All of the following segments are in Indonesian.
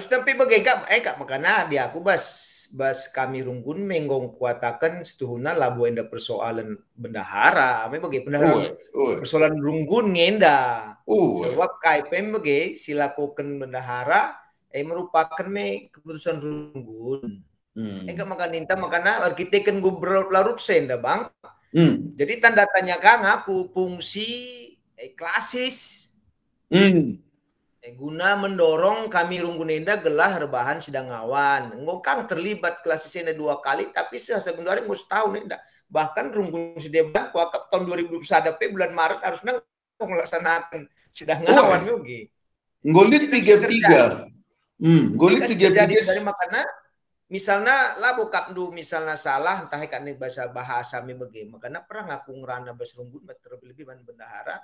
Tapi bagai kak makana dia aku bas kami runggun menggong kuatakan setuhuna labu enda persoalan bendahara. Ame bagai bendahara Uwe, uwe, persoalan runggun ngenda. uwe. Sebab KPM bagai silakukan bendahara merupakan keputusan runggun. Enggak Hmm. makan ninta makana arsitek kan gue berlarut senda bang. Hmm. Jadi tanda tanya kang aku fungsi klasis Hmm. guna mendorong kami Runggunenda gelah rebahan sidang ngawan. Ngokang terlibat klasisnya 2 kali, tapi sebenarnya mau setahun enda. Bahkan Runggun Sideban kuakap tahun 2021 bulan Maret harusnya melaksanakan sidang Uwe, ngawan yogi. ngolit Ini kan tiga sih tiga. terjadi. Ini Ngolit kan sih tiga terjadi tiga. dari makanya misalnya lah bokap du misalnya salah entah kan bahasa mi bagaimana makanya pernah ngaku ngerana bahasa Runggun terlebih bendahara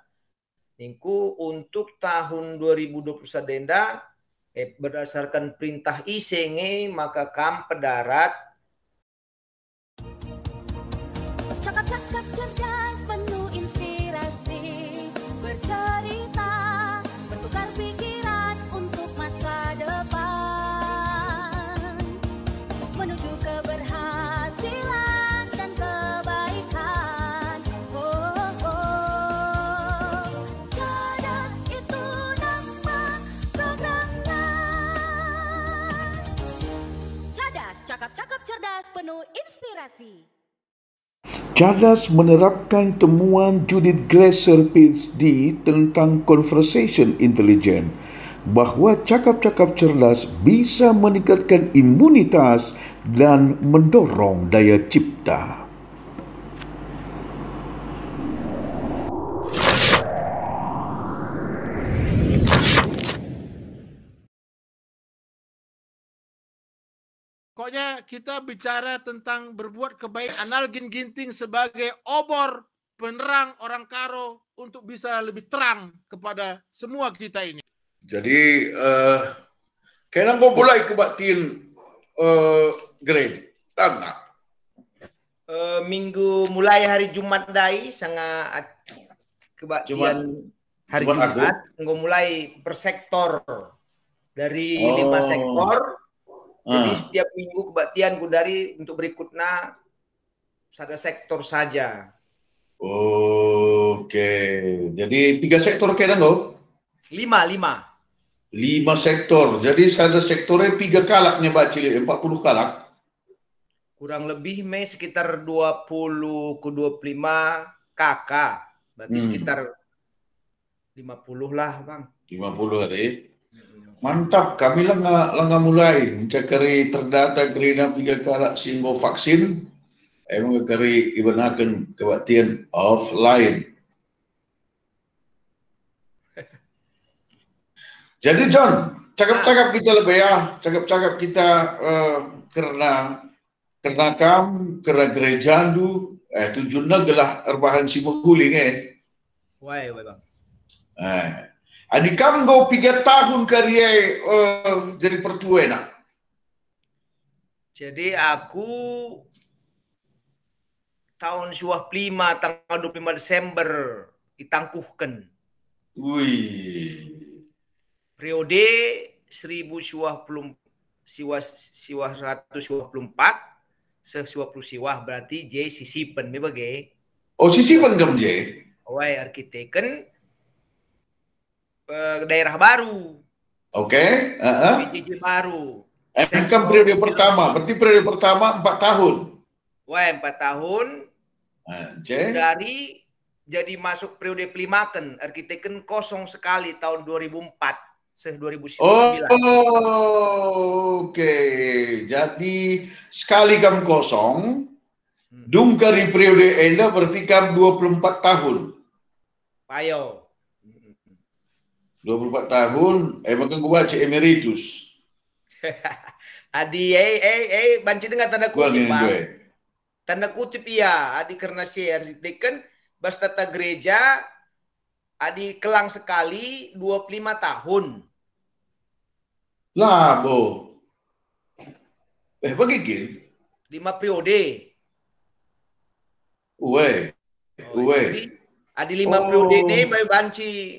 Ningku untuk tahun 2021 denda berdasarkan perintah ICNG maka kam pedarat cakap-cakap cerdas penuh inspirasi bercerita bertukar pikiran untuk masa depan menuju keberhasilan dan kebaikan. Cerdas itu nama programnya. Cerdas, cakap-cakap cerdas penuh inspirasi. Cerdas menerapkan temuan Judith Glaser PhD tentang conversation intelligence bahawa cakap-cakap cerdas bisa meningkatkan imunitas dan mendorong daya cipta. Pokoknya kita bicara tentang berbuat kebaikan. Analgin Ginting sebagai obor penerang orang Karo untuk bisa lebih terang kepada semua kita ini. Jadi, kailan ko mulai kebaktiin grade? Tangga. minggu mulai hari Jumat dai sangat kebaktian hari Jumat nggak mulai per sektor dari 5 sektor. Jadi setiap minggu kebaktian ku dari untuk berikutnya satu sektor saja. Oke, jadi 3 sektor kailan ko? 5. 5 sektor. Jadi satu sektornya 3 kalaknya Mbak Cili, 40 kalak. Kurang lebih sekitar 20 ke 25 kakak. Berarti sekitar 50 lah, Bang. 50 hari. Mantap, kami lah mulai. Cakari terdata kerina 3 kalak singgo vaksin. Emang kari ibanakan kebaktian offline. Jadi John, cakap-cakap kita lebih ya. Cakap-cakap kita kerana gereja tu tujuannya adalah erbahan si guling Wah, Bang. Adik kamu go 3 tahun karya jadi pertua nak. Jadi aku tahun 2005 tanggal 25 Desember ditangkuhkan. Wih. Periode 1124 se-20 siwah berarti J sisipen ni bagai. Oh sisipen kamu J? Wai arsitek kan daerah baru. Oke. PJJ baru. Kan periode pertama, berarti periode pertama 4 tahun. Wah 4 tahun. Dari jadi masuk periode pelimakan, arsitek kan kosong sekali tahun 2004. 2009. Oke. Jadi sekali kamu kosong, dung kari periode enda berarti kamu 24 tahun. Payo. 24 tahun, makan gue baca emeritus. Adi, banci dengan tanda kutip, Bang. Tanda kutip iya, adi karena si arsitek kan bastata gereja, adi kelang sekali 25 tahun. Lah, Bo. Bagi 5 periode. Uwe. Adi 5 periode ini banci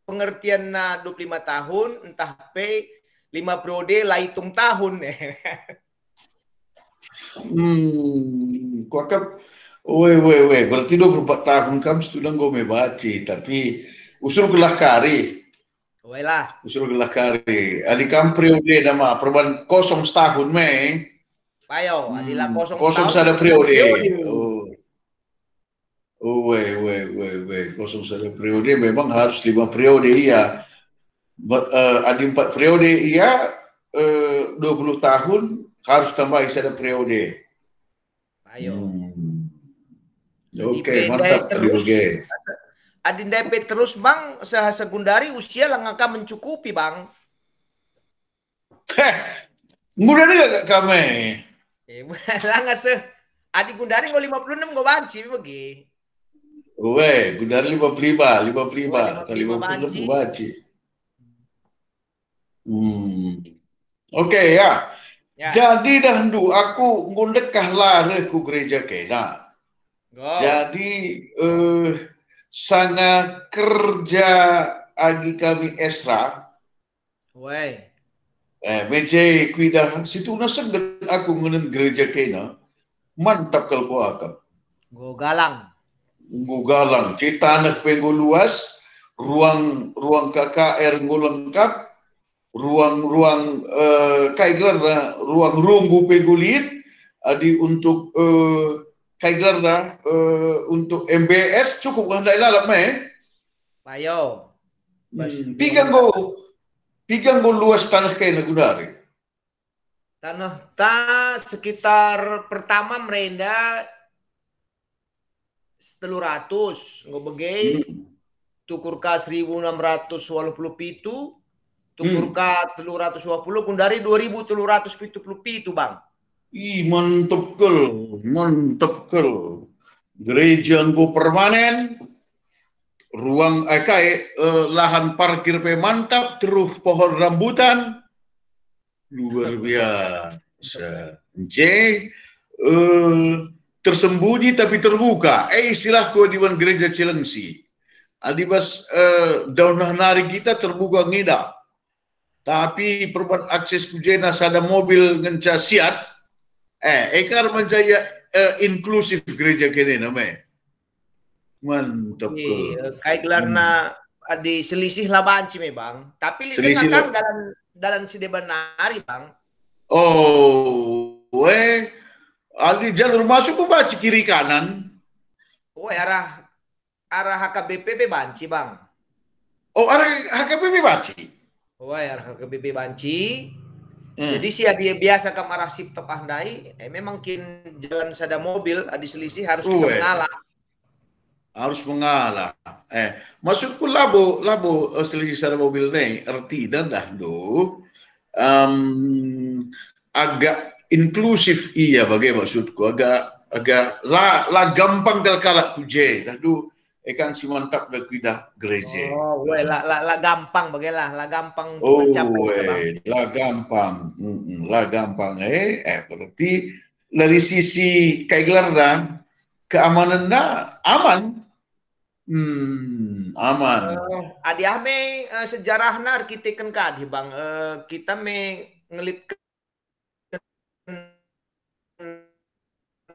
pengertian na 25 tahun entah pe 5 periode lah hitung tahun. Kau akan, berarti 24 tahun kamu sudah gue baca, tapi usul gelah kari. Weh lah. Usul gelah kari. Adik kamu periode nama perubahan 0 setahun Payo, adilah 0 kosong setahun. sada periode. Oh. Kosong sada periode memang harus 5 periode iya. Ada 4 periode iya, 20 tahun harus tambah sada periode. Ayo. Oke, mantap terus. Oke. Adin DP terus bang, sekundari usia lah ngaka mencukupi bang. Mudah juga kami. Lah nggak adi gundari nggak 56 nggak banci bagi. Gundari 55. Kali 56 banci. nggak banci. Oke ya. Jadi dahulu aku ngundekah lari ku gereja kena. Jadi sangat kerja agi kami Esra. Meja kuida situ naseng aku ngenen gereja kena. Mantap kalau kau akam. Gogalang. Kita anak penggo luas, ruang KKR nggo lengkap, ruang runggu penggulit, adi untuk untuk MBS cukup hendak lalap Payo. Pigang go luas tanah kena gudari. Tanah sekitar pertama merendah 300 nggak begai tukur ka 1687 tukur ka 320 kundari 2377 bang. Mantap kel. Gereja nggo permanen, ruang lahan parkir mantap, terus pohon rambutan luar biasa. Tersembunyi tapi terbuka. Istilahku Dewan Gereja Cilengsi. Adibas daun nari kita terbuka ngida. Tapi perubahan akses kujena sada mobil ngenca siat. Ekar menjaya inklusif gereja kene namanya. Mantap. Kayak gelarna di selisih lah banci bang. Tapi selisih kan dalam sideban nari bang. Adi jalur masuk ke baci kiri kanan. Arah HKBP banci bang. Arah HKBP banci. Arah HKBP banci. Jadi sih dia biasa ke arah sip tepandai. Memang kin jalan sada mobil adi selisih harus kita mengalah. Harus mengalah. Maksudku labo selisih sada mobil nih. Arti dan dah do. Agak inklusif iya bagai maksudku agak la gampang kalak kuje dahdu kan si mantap dah kuida gereja. La gampang bagailah la gampang mencapai la gampang berarti dari sisi kaigelarna keamanan aman. Aman. Adi ame sejarahna arkiteken kadi bang kita ngelit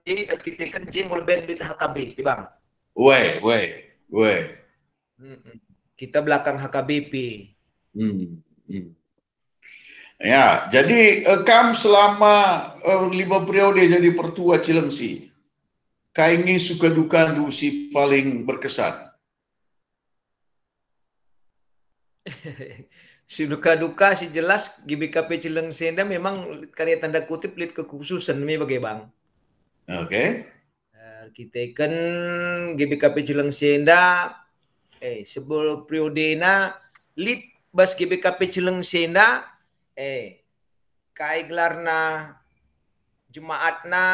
arkiteken jengol bendit HKBP bang. Kita belakang HKBP. Ya, jadi kam selama 5 periode jadi pertua Cilengsi. Kaingi suka duka si paling berkesan. Si duka si jelas GBKP Cilengsi memang karya tanda kutip lihat kekhususan ini bagai bang. Oke. Kita kan GBKP Cilengsi sebelum periode lead bas GBKP Cilengsi kai gelarna jemaatna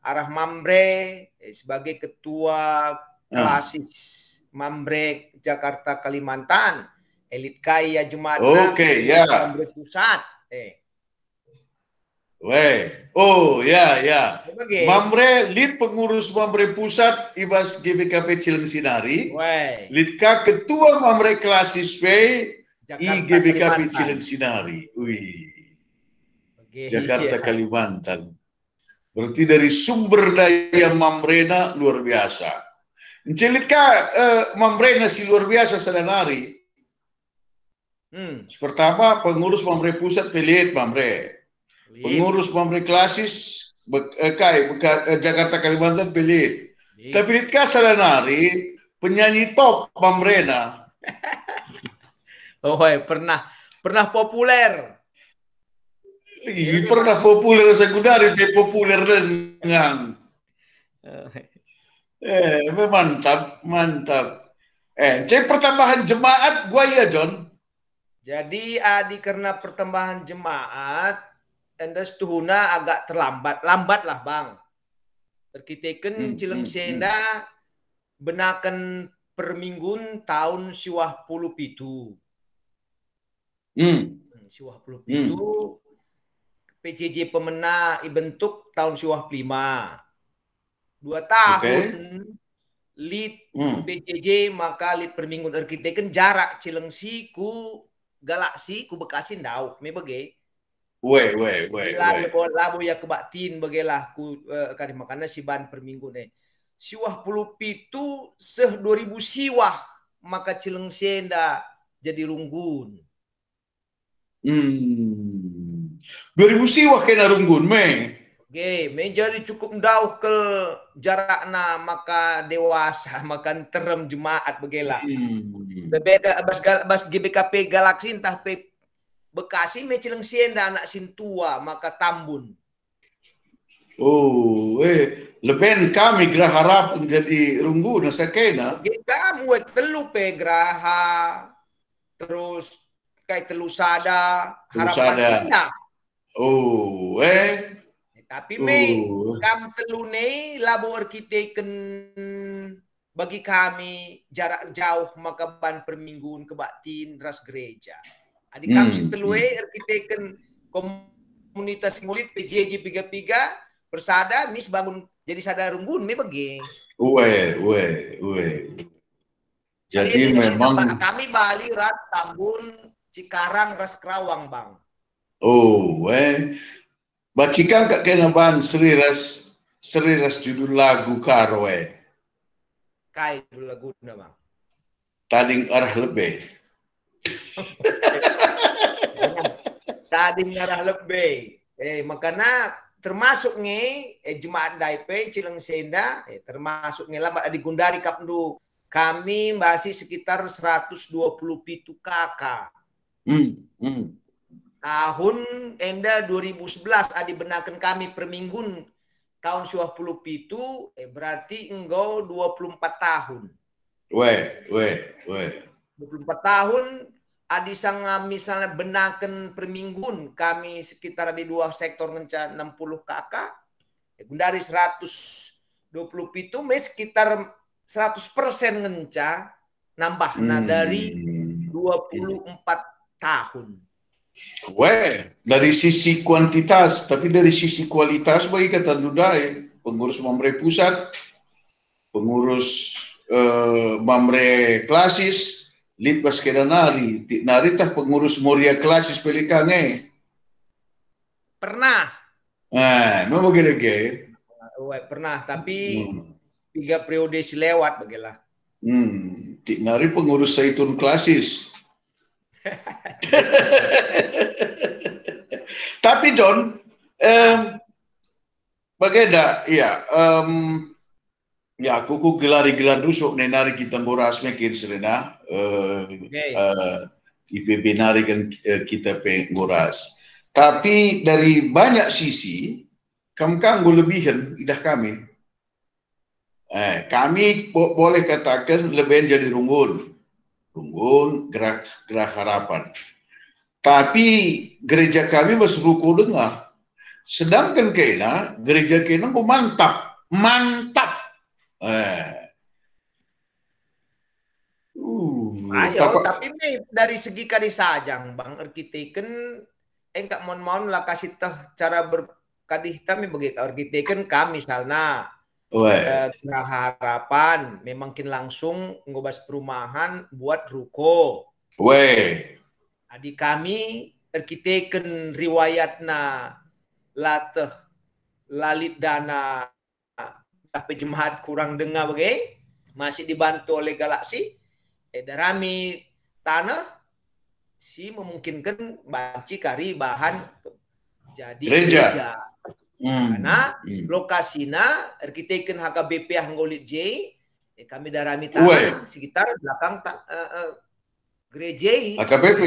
arah Mambre sebagai ketua klasis Mambre Jakarta Kalimantan elit kaya jemaatna Mambre Pusat Mambre lead pengurus Mambre Pusat ibas GBKP Cilengsi nari lead ketua Mambre klasis IGBKP Cileng Sinari. Wih, Jakarta, Iya. Kalimantan. Berarti dari sumber daya Mambrena luar biasa. Encelitka Mambrena si luar biasa Sadanari. Pertama pengurus Mambre Pusat Pelit Mambre. Pengurus Mambre Klasis Jakarta Kalimantan Pelit. Tapi Litka Sadanari penyanyi top Mambrena. Oh, pernah populer. Pernah populer sekundari, dia populer dengan. Mantap. Cek pertambahan jemaat gua ya John. Jadi karena pertambahan jemaat, anda setuhuna agak lambat lah bang. Terkiteken Cileng Senda benakan per minggun tahun 27. Siwah puluh pitu PJJ pemenang dibentuk tahun 25. 2 tahun lead PJJ maka lead per minggu arkiteken jarak Cilengsi ku Galaksi ku Bekasi ndauh me bege. Labo ya kebatin begelah ku kan makanya si ban per minggu ne. Siwah puluh pitu 2000 siwah maka Cilengsi nda jadi runggun. 2000 siwah kena runggun me. Oke, menjadi cukup jauh ke jarakna maka dewasa makan terem jemaat begela. Bas GBKP Galaksi entah pe Bekasi me Cileng Sienda anak sintua maka Tambun. Leben kami Geraha Harapan jadi runggun sakena. Kamu telu pe Geraha terus kayak telu sada harapan indah. Tapi kam telune labu arkiteken bagi kami jarak jauh maka ban per mingguan kebatin ras gereja. Adik kami si telue arkiteken komunitas ngulit PJJ piga persada mis bangun jadi sadar runggun me bagi. Jadi memang kami Bali ras Tambun Cikarang ras Kerawang bang. Bacikan kak kena ban seriras judul lagu karo Kai judul lagu bang. Tading arah lebih. Tading arah lebih. Makanya termasuk jemaat Daipe Cileng Senda termasuk lambat di Gundari Kapndu kami masih sekitar 127 kakak. Tahun enda 2011 benakan kami per minggun tahun 27 berarti enggau 24 tahun. 24 tahun sang misalnya benakan per minggun kami sekitar di 2 sektor ngenca 60 kakak. Dari 127 sekitar 100% ngenca nambah dari 24 tahun. Dari sisi kuantitas, tapi dari sisi kualitas bagi kata Dudai, pengurus Mamre Pusat, pengurus Mamre Klasis, Lead Baskeda Nari, tah pengurus Moria Klasis Pelikange. Pernah. Memang gede-gede. Pernah, tapi 3 periode selewat bagilah. Tik Nari pengurus Saitun Klasis. Tapi John, bagaimana? Aku gelar dusuk nari kita ngoras mekir serena. IPB nari kan kita pengoras. Tapi dari banyak sisi, kami lebihan idah kami. Kami boleh katakan lebih jadi runggun Geraha Harapan. Tapi gereja kami masih ruku dengar. Sedangkan kena gereja kena mantap. Tapi dari segi kadisajang bang arkiteken engkak mohon lah kasih cara berkadih kami bagi arkiteken kami misalnya Geraha Harapan memang langsung ngobas perumahan buat ruko. Adi kami arkiteken riwayatna lateh lalit dana tapi jemaat kurang dengar bagai masih dibantu oleh Galaksi darami tanah si memungkinkan banci kari bahan jadi gereja. Karena lokasinya arkiteken HKBP Hanggolit J kami darami tanah sekitar belakang gereja HKBP.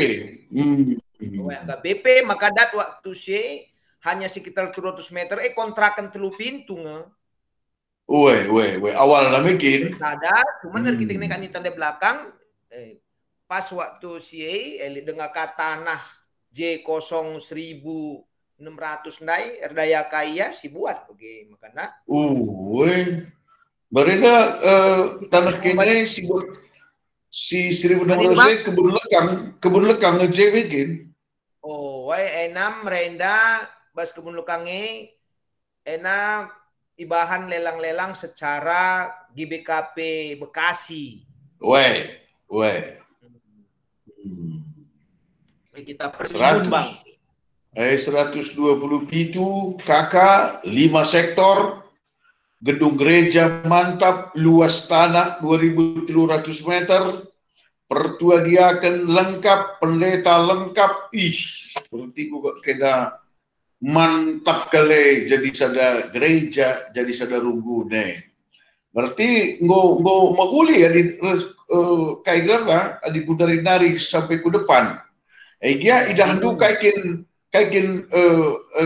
HKBP maka dat waktu si hanya sekitar 200 meter kontrakan telu pintu nge. Awal lah mungkin. Sadar, cuman arkiteknya kan di tanda belakang pas waktu si dengan tanah J0 1600 nai erdaya kaya si buat oke makanya. Bereda tanah kini si 1600 kebun lekang nge bikin. Enam renda bas kebun lekangnya enak ibahan lelang-lelang secara GBKP Bekasi. Kita permingguan bang. 120 pitu kakak 5 sektor gedung gereja mantap luas tanah 2.300 meter pertua dia akan lengkap pendeta lengkap berarti gua kena mantap kali jadi sada gereja jadi sada rugune berarti ngo mahuli ya di kaigar lah di budari nari sampai ke depan dia idahandu kaikin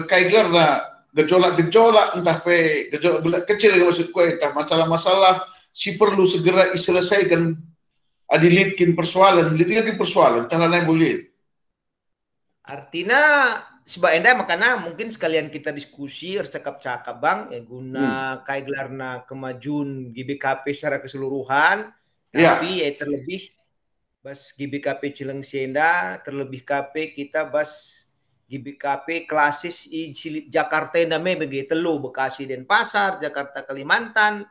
kaigar lah gejolak entah pe gejolak kecil maksud gue entah masalah-masalah si perlu segera diselesaikan adilitkin persoalan tanah lain boleh artinya sebab enda makanya mungkin sekalian kita diskusi cakap-cakap bang guna kaiglarna kemajuan GBKP secara keseluruhan tapi terlebih bas GBKP Cilengsenda terlebih KP kita bas GBKP klasis Jakarta namanya begitu telu Bekasi Denpasar Jakarta Kalimantan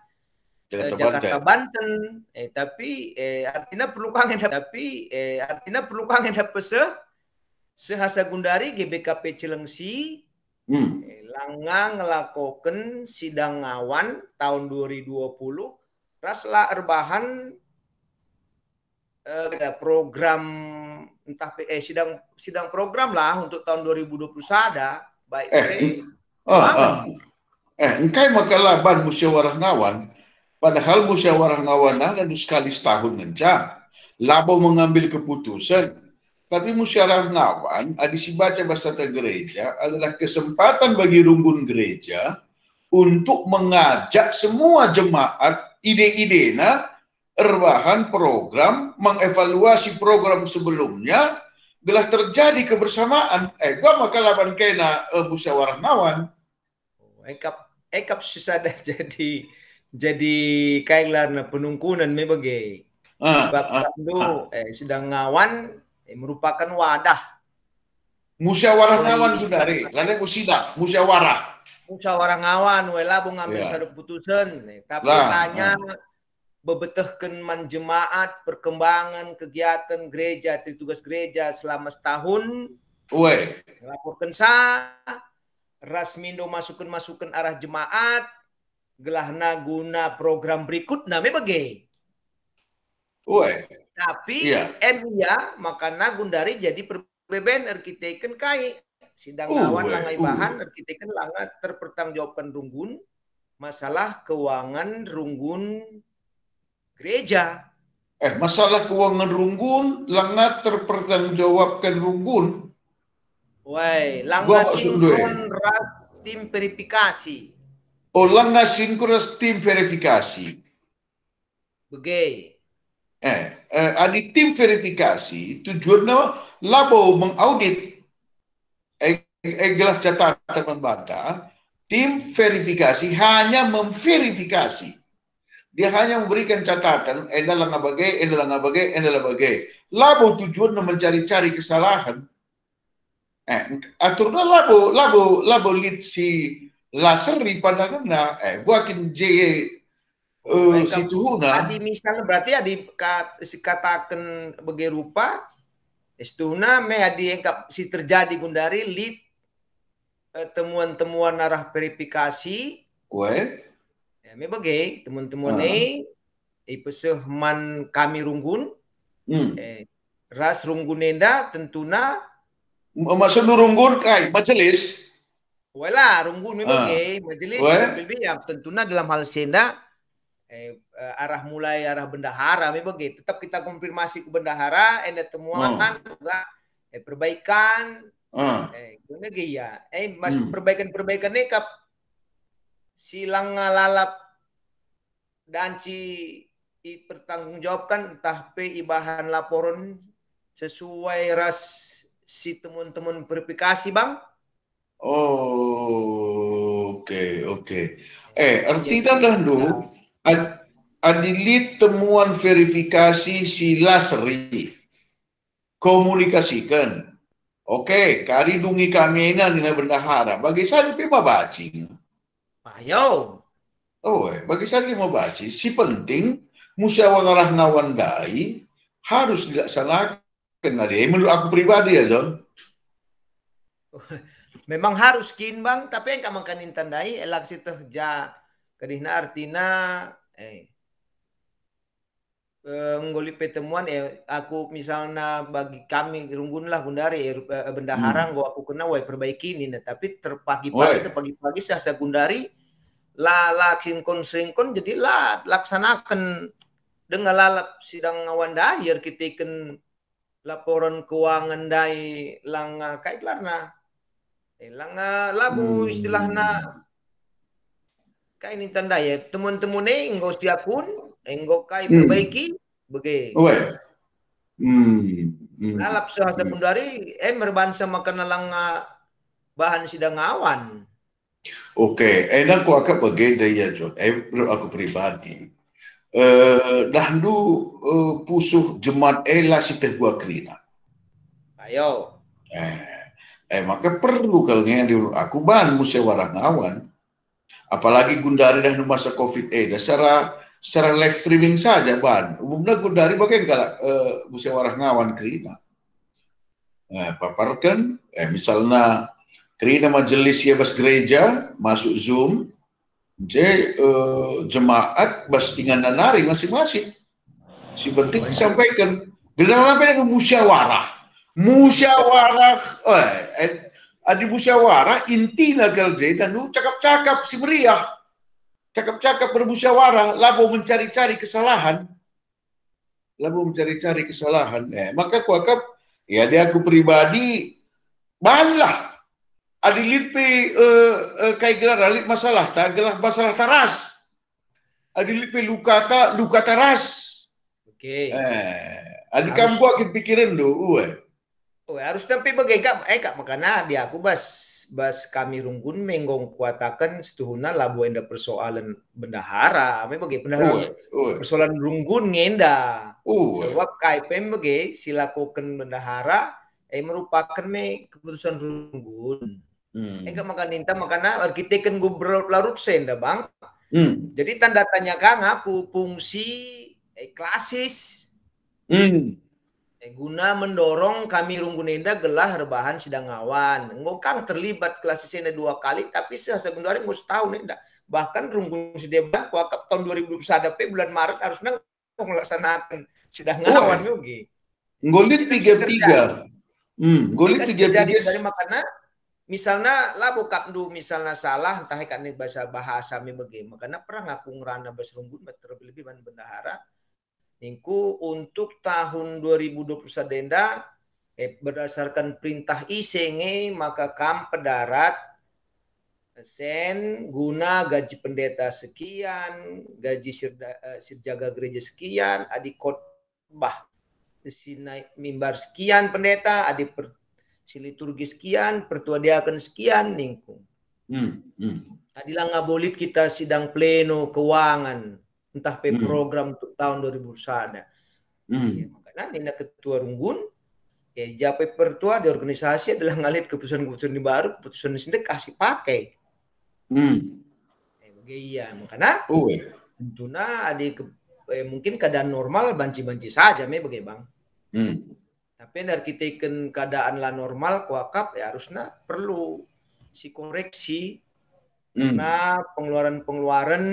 Jakarta Banten tapi artinya perlu kangen sehasa gundari GBKP Cilengsi langgang ngelakoken sidang ngawan tahun 2020 raslah erbahan program entah sidang program lah untuk tahun 2021 ada baik engkai makalah ban musyawarah ngawan padahal musyawarah ngawan ada sekali setahun ngencang labo mengambil keputusan tapi musyawarah ngawan adisi baca bahasa gereja adalah kesempatan bagi runggun gereja untuk mengajak semua jemaat ide-idena erbahan program mengevaluasi program sebelumnya gelah terjadi kebersamaan gua makalah ban kena musyawarah ngawan ekap susada jadi kaiglarna penungkunan me bagai sebab itu sedang ngawan merupakan wadah musyawarah ngawan gundari lalu musyawarah ngawan wela ngambil satu keputusan tapi hanya bebetehkan jemaat perkembangan kegiatan gereja tugas gereja selama setahun laporkan rasmindo masukan arah jemaat gelahna guna program berikut namanya bagai tapi MIA makana gundari jadi perbeben arkiteken kai sidang ngawan langai bahan arkiteken langat terpertanggungjawabkan runggun masalah keuangan runggun gereja masalah keuangan runggun langat terpertanggungjawabkan runggun langga sinkron ras tim verifikasi langga sinkron tim verifikasi bagai adi tim verifikasi tujuannya labo mengaudit gelah catatan membantah tim verifikasi hanya memverifikasi dia hanya memberikan catatan adalah ngabagai labo tujuannya mencari-cari kesalahan aturnya labo lead si laseri pandangannya buakin misalnya berarti katakan bagi rupa Istuna me adi engkap si terjadi gundari lead temuan-temuan arah verifikasi. Kue. Ya, me bagai temuan-temuan Ah. ipeseh man kami runggun. Hmm. Ras runggunenda tentuna Maksud runggun kai majelis. wala runggun me Ah. bagai majelis Weh. terlebih ya tentuna dalam hal senda arah mulai arah bendahara me bagai tetap kita konfirmasi ke bendahara ada temuan juga perbaikan bagai ya mas perbaikan ini kap silang lalap dan dipertanggungjawabkan entah bahan laporan sesuai ras si temuan-temuan verifikasi bang. Oh, oke. Artinya Ya, dah adilit temuan verifikasi sila seri komunikasikan. Oke, kari dungi kami ini dengan bendahara. Bagi saya lebih mabaci. Ayo. Bagi saya lebih mabaci. Si penting musyawarah ngawandai harus dilaksanakan. Menurut aku pribadi ya, John. Memang harus kin bang, tapi yang kamu kan tandai elak situ ja kadihna artina nggoli pertemuan aku misalnya bagi kami runggun lah gundari bendahara aku kena perbaiki ini tapi pagi-pagi saya gundari lah singkon jadi lah laksanakan dengan lalap sidang ngawan dahir kitikan laporan keuangan dai lang kait larna lang labu istilahna kayak ini tanda ya teman-teman enggak diakun enggak kai perbaiki bagai lalap sehasa pundari merbansa makan lang bahan sidang awan. Oke, enak aku akan bagai daya John. Menurut aku pribadi dahdu pusuh jemaat lah si terbuat kerina. Ayo. Maka perlu kalau menurut aku bahan musyawarah ngawan. Apalagi gundari dah masa COVID secara live streaming saja bahan. Umumnya gundari bagai kalau musyawarah ngawan kerina. Paparkan, misalnya kerina majelis ya bas gereja masuk Zoom. Jadi jemaat bas tinggal nari masing-masing. Si penting disampaikan. Bila apa yang musyawarah, adi musyawarah intinya kerja dan lu cakap-cakap si meriah, cakap-cakap bermusyawarah, lalu mencari-cari kesalahan, maka aku akap ya dia aku pribadi banlah. Adi lipi kai gelar alit masalah taras. Adi lipi luka taras. Oke. Adi kamu buat pikiran do, harus tapi bagaikan kak makanya dia aku bas kami runggun menggong kuatakan setuhuna labu enda persoalan bendahara, bagai bendahara persoalan runggun ngenda. Sebab KPM bagai silakukan bendahara merupakan keputusan runggun. Enggak makanya arkitek kan gue larut senda bang. Jadi tanda tanya kang aku fungsi klasis. Guna mendorong kami runggunenda gelah rebahan sidang awan. Ngokang terlibat klasisnya 2 kali tapi sebenarnya nggak setahun nenda. Bahkan runggun sideban kuakap tahun 2021 bulan Maret harusnya melaksanakan sidang awan yogi. Ngolit 3-3. Ngolit 3-3 dari makanya misalnya labu kapdu misalnya salah entah kan bahasa mi bagaimana makanya pernah ngaku ngerana bahasa runggun terlebih bendahara ningku untuk tahun 2021 denda berdasarkan perintah isenge maka kam pedarat sen guna gaji pendeta sekian gaji sirjaga gereja sekian adik khotbah naik mimbar sekian pendeta adik liturgi sekian, pertua diaken sekian, ningkung. Adilah ngabolit kita sidang pleno keuangan, entah program untuk tahun 2021. Ya, makanya nina ketua runggun, japai pertua di organisasi adalah ngalit keputusan-keputusan baru, keputusan sedekah kasih pakai. Iya, makanya tentunya adik mungkin keadaan normal banci-banci saja, bagaimana bang. Tapi dari kita ikan keadaan lah normal kuakap ya harusnya perlu si koreksi karena pengeluaran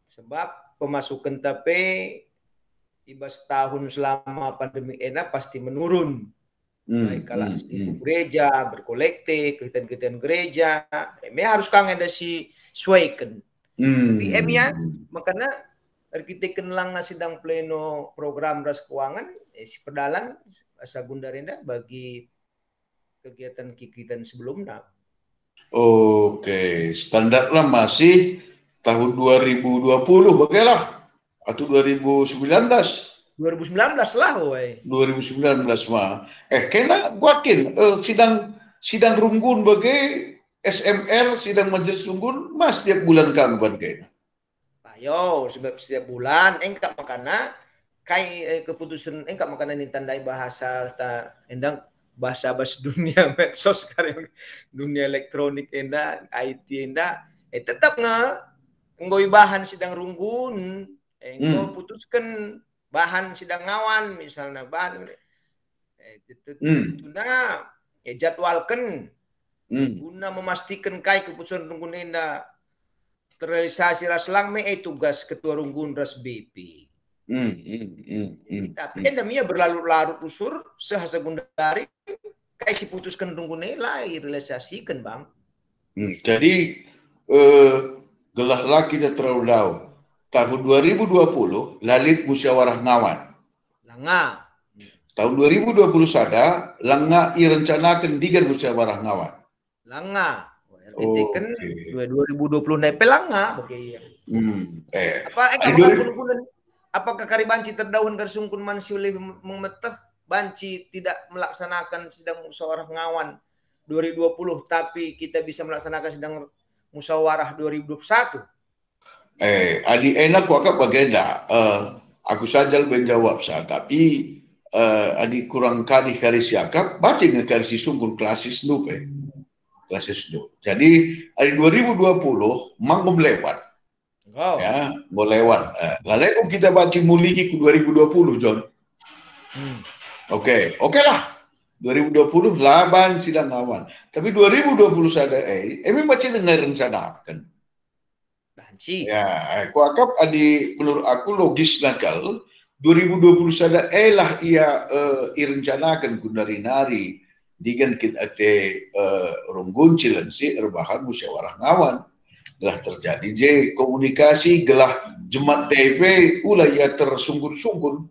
sebab pemasukan tapi ibas tahun selama pandemi enak pasti menurun. Baik kalau ibu gereja berkolekte kegiatan-kegiatan gereja, harus kangen ada si suaikan. Tapi ya makanya kita kenlang sidang pleno program ras keuangan si pedalan asa gundarinda bagi kegiatan sebelumnya. Oke, standar lah masih tahun 2020 bagaimana? Atau 2019? 2019 lah, woi. 2019 mah. Kena guakin sidang runggun bagi SMR sidang majelis runggun mas setiap bulan kan bagaimana? Ayo, sebab setiap bulan engkak makana kai keputusan engkak makana ditandai bahasa ta endang bahasa dunia medsos sekarang dunia elektronik enda IT enda tetap ngoi bahan sidang runggun engko putuskan bahan sidang ngawan misalnya bahan itu jadwalkan guna memastikan kai keputusan runggun enda terrealisasi raslang tugas ketua runggun ras BP. Tapi endamia berlarut-larut usur sehasa gundari kai si putuskan runggun lah realisasikan bang. Jadi gelah lagi kita terlalu jauh. Tahun 2020 lalit musyawarah ngawan. Langa. Tahun 2021 langa irencanakan digan musyawarah ngawan. Langa. Kan 2020 naik pelanga apakah kari banci terdaun kersungkun mansi oleh memeteh banci tidak melaksanakan sidang musyawarah ngawan 2020 tapi kita bisa melaksanakan sidang musyawarah 2021? Adi enak wakak bagenda aku saja lebih jawab sah tapi adi kurang kali siakap baca ngekari si sungkun klasis nupe klasis itu. Jadi hari 2020 mang melewat. Ya, melewat. Lalu kita baca mulai ke 2020 John. Oke lah. 2020 laban sidang ngawan. Tapi 2021 memang baca dengar rencana kan. Banci. Ya, aku akap adi menurut aku logis nakal 2021 lah ia irencanakan gundari nari digan kita runggun cilensi erbahan musyawarah ngawan telah terjadi je komunikasi gelah jemaat TP ulah ya tersunggun-sunggun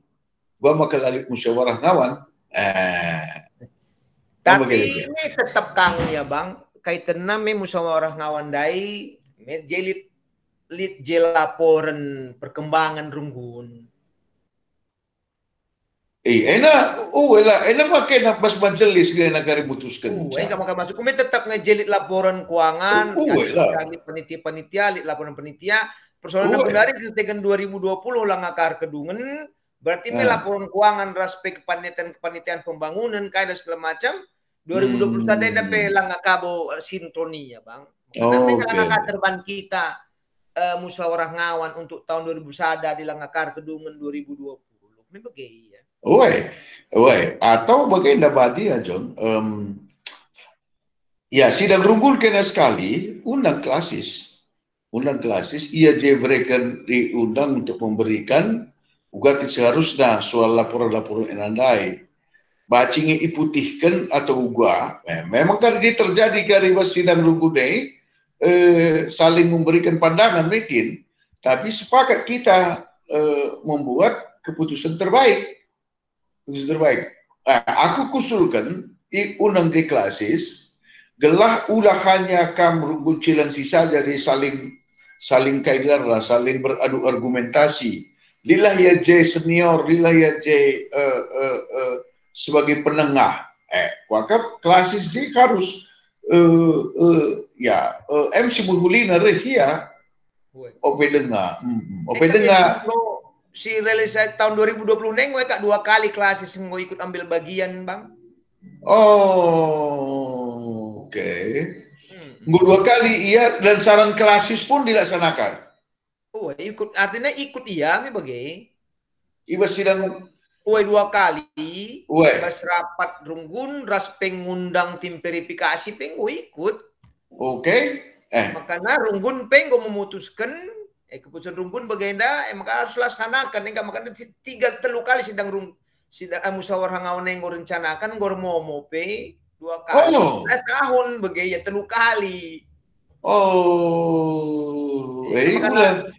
gua makalalik musyawarah ngawan tapi ini tetap kang ya bang kaitan nami musyawarah ngawan dai jelit laporan perkembangan runggun enak pakai nafas majelis ke negara putuskan. Enggak makan masuk. Kami tetap ngejelit laporan keuangan, panitia, laporan panitia. Persoalan benar itu tegan 2020 lah ngakar kedungen. Berarti laporan keuangan respek kepanitiaan pembangunan kayak segala macam. 2021 ada pelang ngakabo sintroni ya bang. Karena ngakar terban kita musyawarah ngawan untuk tahun 2001 di langakar kedungen 2020. Ini begini ya. Atau bagaimana badi ya John? Ya sidang runggun kena sekali undang klasis ia jebrekan diundang untuk memberikan ugat seharusnya soal laporan-laporan enandai bacingi iputihkan atau uga memang kan ini terjadi kari sidang runggun saling memberikan pandangan mungkin tapi sepakat kita membuat keputusan terbaik. Aku kusulkan undang di klasis gelah ulah hanya kam runggun cilensi saja di saling kaidan lah, saling beradu argumentasi. Lillah ya J senior, lillah ya J sebagai penengah. Wakaf klasis J harus MC Mulhulina rehia dengar. Dengar. Si realisasi tahun 2020 neng tak 2 kali klasis mau ikut ambil bagian bang. Oke. 2 kali iya dan saran klasis pun dilaksanakan. Ikut artinya ikut iya mi bagai. Iba sidang Uwe 2 kali. Uwe. Bas rapat runggun, ras pengundang tim verifikasi penggo ikut. Oke. Makanya runggun penggo memutuskan keputusan runggun bagenda maka harus laksanakan makanya 3-3 kali sidang musyawarah ngawan yang rencanakan gormomo pe 2 kali. Oh. 11 tahun bagaya 3 kali. Oh. Makanya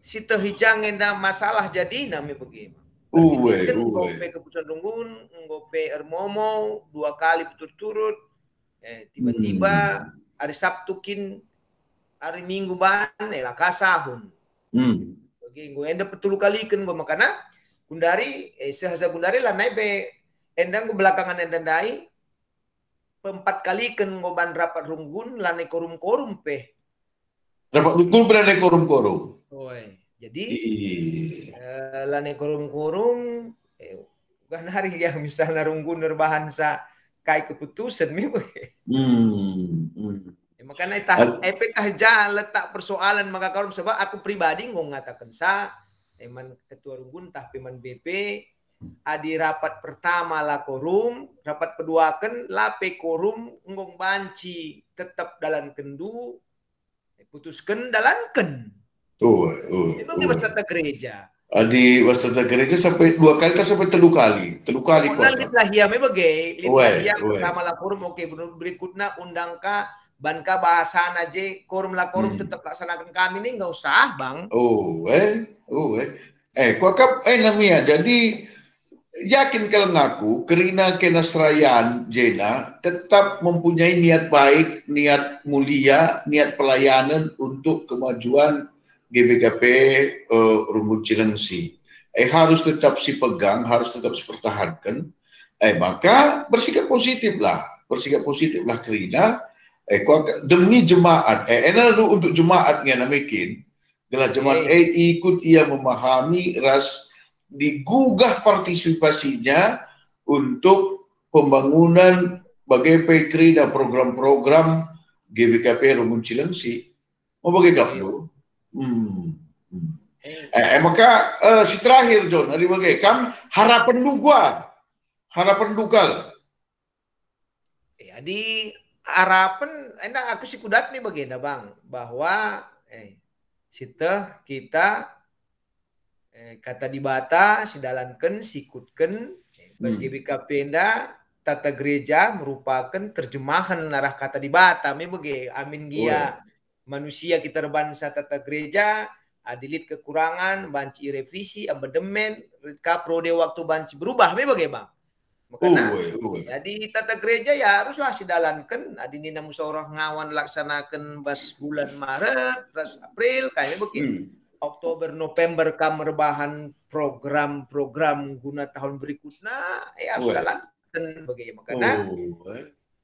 si hijang enda masalah jadi nami bagaimana. Uwe. Ngope keputusan runggun, ngope ermomo 2 kali berturut-turut. Tiba-tiba hari Sabtu hari Minggu ban lah kasahun. Bagi gue enda petulu kali kan gue makana gundari sehasa gundari lah naik be endang gue belakangan endang dai 4 kali kan gue ban rapat runggun lah naik korum pe. Rapat betul berada korum. Jadi lah naik korum bukan hari yang misalnya runggun nerbahan sa kai keputusan mi. Makanya letak persoalan maka kalau sebab aku pribadi ngatakan eman ketua runggun tapi man BP adi rapat pertama lah korum, rapat kedua kan lape korum ngong banci tetap dalam kendu putuskan dalankan. Itu di peserta gereja. Di peserta gereja sampai 2 kali kan sampai 3 kali. 3 kali kok. Litlah ya me bagai litlah pertama lah korum berikutnya undang ka banka bahasan aja korum tetap laksanakan kami ini nggak usah bang. Kuakap namanya jadi yakin kalau ngaku kerana kenasrayan Jena tetap mempunyai niat baik, niat mulia, niat pelayanan untuk kemajuan GBKP Runggun Cilengsi. Harus tetap pegang, harus tetap pertahankan. Maka bersikap positiflah kerana demi jemaat, untuk jemaatnya namikin, gelah jemaat ikut ia memahami ras digugah partisipasinya untuk pembangunan bagai PKRI dan program-program GBKP Runggun Cilengsi. Mau bagi dulu. Maka si terakhir John, hari bagai kam harapan dukal. Jadi harapan aku si kudat nih bagian bang bahwa kita kata dibata sidalankan sikutkan bas GBKP tata gereja merupakan terjemahan arah kata dibata bagi amin gia manusia kita bangsa tata gereja adilit kekurangan banci revisi amandemen kaprode waktu banci berubah bagi bang. Makanya jadi tata gereja ya haruslah sidalankan adinina musyawarah ngawan laksanakan bas bulan Maret, April kayaknya begini. Oktober, November kamar bahan program-program guna tahun berikutnya harus dalankan bagi makanya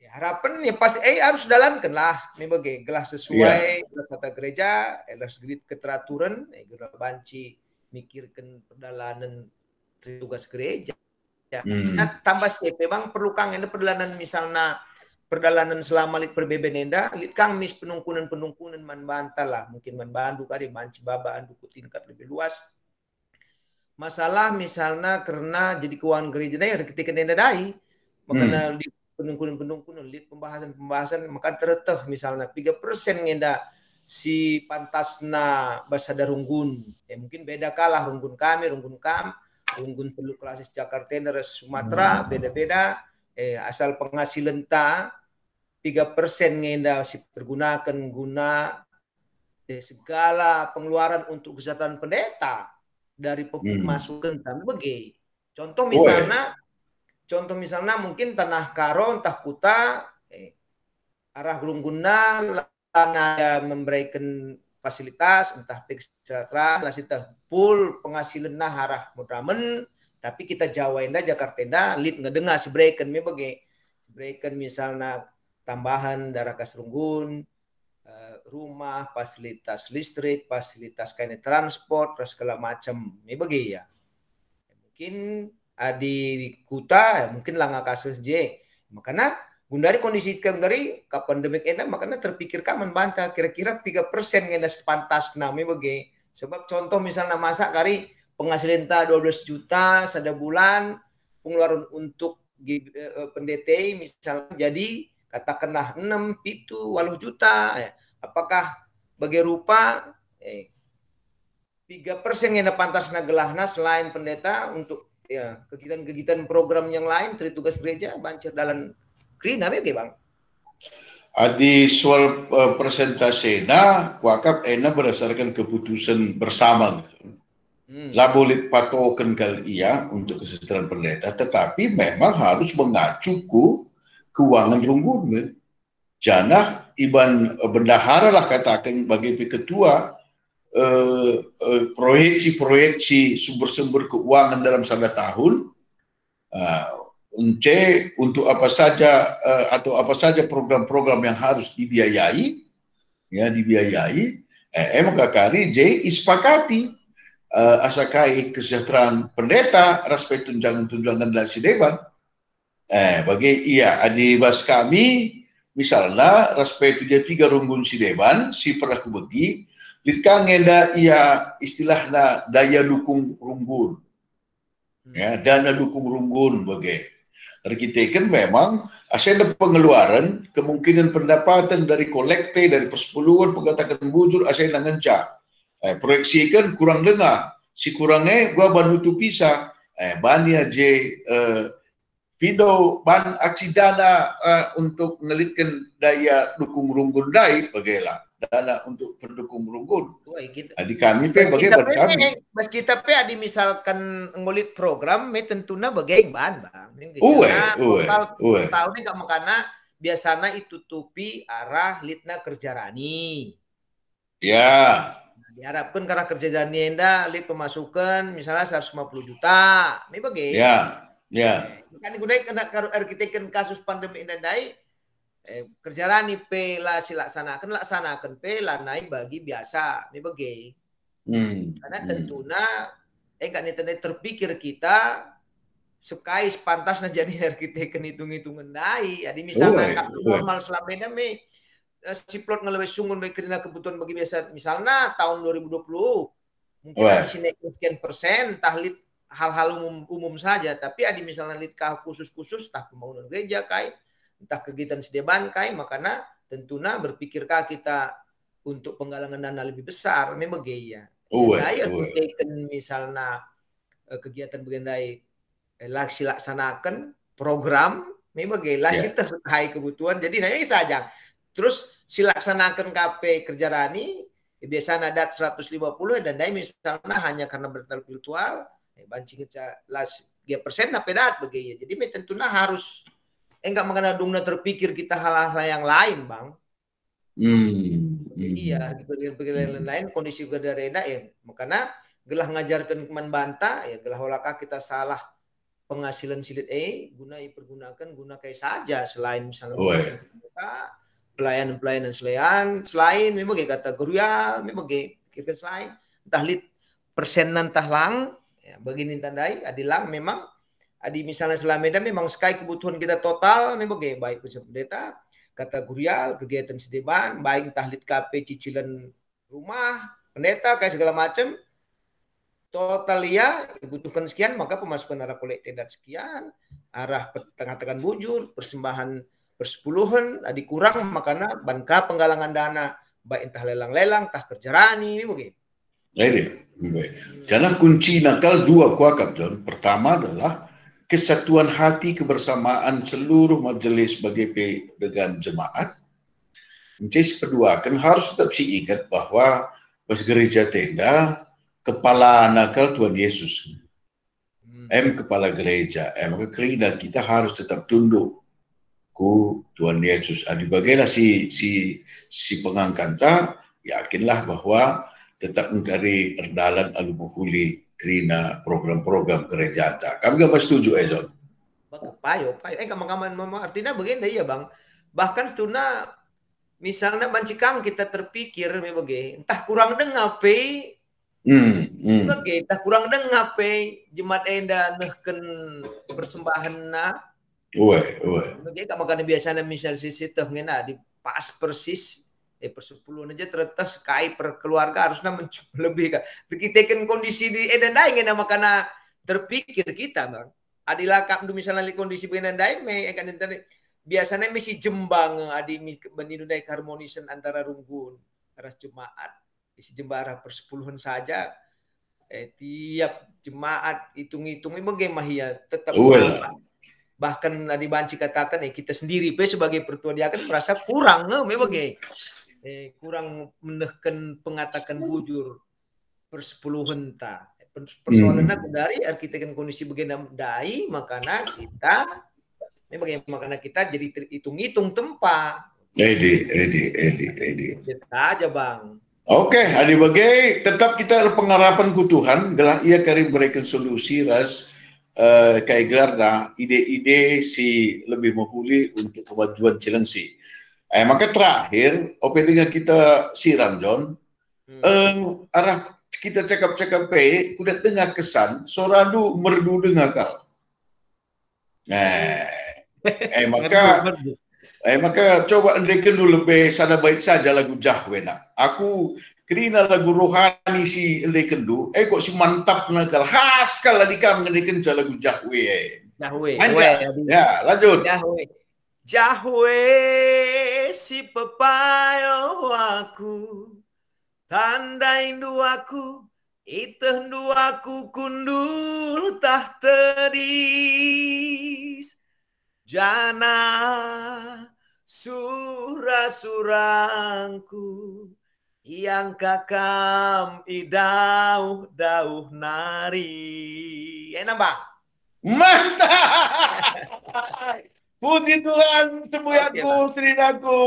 harapan ya pasti harus dalankan lah bagi gelah sesuai tata gereja harus keteraturan gelah banci mikirkan perdalanan tugas gereja. Tambah sih memang perlu kang ini perjalanan misalnya perjalanan selama lit perbebenenda lit kang mis penungkunan man bantal lah mungkin man bandu kali banci babaan duku tingkat lebih luas masalah misalnya karena jadi keuangan gereja ya ketika nenda dai makanya di penungkunan lit pembahasan maka tereteh misalnya 3% ngenda si pantasna basada runggun mungkin beda kalah runggun kami runggun kam runggun perlu klasis Jakarta res Sumatera beda-beda asal penghasilan 3% ngenda si pergunakan guna segala pengeluaran untuk kesehatan pendeta dari pemasukan kami bagi contoh misalnya mungkin tanah karo entah kuta arah runggunna tanah memberikan fasilitas entah kesejahteraan lah sita full penghasilan arah mudramen tapi kita Jawa enda Jakarta enda lead ngedengar sebrekan bagi sebrekan misalnya tambahan darah kasrunggun rumah fasilitas listrik fasilitas kain transport segala macam bagi ya mungkin di kuta mungkin lah kasus J makanya gundari kondisi dari pandemik enda makanya terpikir kaman bantah kira-kira 3% ngenda sepantas nami bagi sebab contoh misalnya masa kari penghasilan 12 juta sada bulan, pengeluaran untuk pendeta misalnya jadi katakanlah 6, 7, 8 juta. Apakah bagi rupa 3% yang pantasnya gelahna selain pendeta untuk ya kegiatan-kegiatan program yang lain dari tugas gereja bancer dalam krina bege bang. Adi soal presentasi wakaf berdasarkan keputusan bersama. Lah boleh patokan kali ia untuk kesejahteraan pendeta, tetapi memang harus mengacu ke keuangan runggun. Janah iban bendahara lah katakan bagi ketua proyeksi sumber-sumber keuangan dalam 1 tahun. Untuk apa saja atau apa saja program-program yang harus dibiayai, maka kari J isepakati asakai kesejahteraan pendeta, respek tunjangan-tunjangan dan sideban. Bagi ia adi bas kami, misalnya respek 3 runggun sideban, si pernah kubegi, litkang enda ia istilahnya daya dukung runggun, dana dukung runggun bagi. Kita memang ada pengeluaran, kemungkinan pendapatan dari kolekte, dari persepuluhan, pengatakan bujur, ada ngencak. Proyeksikan kurang dengar. Si kurangnya, gua bantu pisah. Bania je, pido, ban aksi dana untuk ngelitkan daya dukung runggun dai, bagaimana? Dana untuk pendukung runggun. Adi kami bagaimana kami. Mas kita adi misalkan ngulit program, tentunya bagaimana bang. Tahun ini gak makana biasanya itu tupi arah litna kerjarani. Ya. Diharapkan karena kerjarani enda lit pemasukan misalnya 150 juta. Ini bagaimana? Ya. Kan digunakan arsitekkan kasus pandemi indai. Kerjaan IP lah laksanakan P lah naik bagi biasa ini bagi karena tentunya kan terpikir kita sekais pantasnya jadi arsitekkan hitung-hitungan naik jadi misalnya normal selama ini si plot ngelewes sungguh karena kebutuhan bagi biasa misalnya tahun 2020 mungkin di sini sekian persen tahlit hal-hal umum saja tapi ada misalnya litkah khusus-khusus tah pembangunan gereja kai entah kegiatan sedeban kai makanya tentunya berpikirkah kita untuk penggalangan dana lebih besar memang gaya. Misalnya kegiatan bagendai laksanakan program memang gaya kita sesuai kebutuhan jadi nanya saja. Terus silaksanakan KP kerjarani biasanya ada 150 dan dai misalnya hanya karena bertaraf virtual bancing las 3% apa dat begaya. Jadi tentunya harus enggak mengenal dungna terpikir kita hal-hal yang lain bang. Iya pikiran lain kondisi gedareda makanya gelah ngajarkan keman banta gelah olakah kita salah penghasilan silit guna dipergunakan guna kayak saja selain misalnya pelayanan selain memang kata gurial memang pikirkan selain entah lit persenan tahlang begini tandai adilang memang adi misalnya selameda memang sekali kebutuhan kita total memang baik pendeta kata gurial kegiatan sedeban baik tahlit KP cicilan rumah pendeta kayak segala macam total ya dibutuhkan sekian maka pemasukan arah kolektif dan sekian arah tengah-tengah bujur persembahan persepuluhan adi kurang makanya banka penggalangan dana baik entah lelang-lelang entah kerjarani begitu. Karena kunci nakal 2 kuakap John. Pertama adalah kesatuan hati kebersamaan seluruh majelis BGP dengan jemaat. Kedua kan harus tetap ingat bahwa pas gereja tenda kepala nakal Tuhan Yesus. Kepala gereja. Maka kerina kita harus tetap tunduk ku Tuhan Yesus. Bagaimana si pengangkanta yakinlah bahwa tetap mengkari erdalan alumuhuli kerina program-program gereja anta. Kami gak setuju John. Payo. Artinya begini ya bang. Bahkan setuna misalnya bancikam kita terpikir entah kurang dengar entah kurang dengar jemaat enda nehken persembahan makanya biasanya misal sisi tuh ngena di pas persis persepuluhan aja terletas kai per keluarga harusnya lebih kan. Kita kan kondisi di edandai ngena makana terpikir kita bang. Adilah kapdu misalnya di kondisi benandai kan biasanya mesti jembang adi benindai harmonisan antara runggun ras jemaat isi jembara persepuluhan saja tiap jemaat hitung-hitung bagaimana ya tetap bahkan adi banci katakan kita sendiri sebagai pertua diaken merasa kurang kurang menekan pengatakan bujur persepuluhan ta persoalannya dari arkitek kondisi begini dai makanya kita makanya kita jadi hitung-hitung tempat Edi. aja bang. Oke, adi bagai tetap kita ada pengharapan ku Tuhan gelah ia kari berikan solusi ras kayak gelar ide-ide si lebih menghuli untuk kemajuan Cilengsi. Maka terakhir, dengan kita siram John, arah kita cakap-cakap udah dengar kesan, soradu merdu dengar kal. Maka coba andaikan dulu lebih sana baik saja lagu Jahwe nak. Aku kerina lagu rohani si andaikan dulu, kok si mantap nakal, khas kala dikam andaikan lagu Jahwe. Jahwe. Ya, lanjut. Jahwe si pepayo aku tanda indu aku itendu aku kundul tah tedis jana surangku yang kakam idauh nari enak bang mantap. Puji Tuhan sembuyaku, serinaku,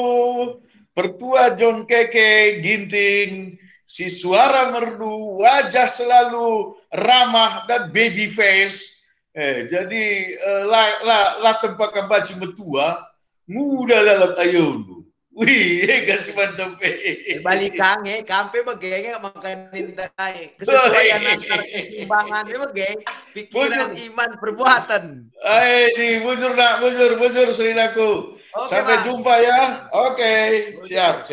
pertua John Keke Ginting, si suara merdu, wajah selalu ramah dan baby face. Jadi lah tempat kabaci metua, muda dalam ayundu. Wih, kasih mantap. Balik kang kampe bagenge makan intai. Kesesuaian antara keseimbangan pikiran iman perbuatan. Ini bujur serinaku. Sampai jumpa ya. Oke, siap.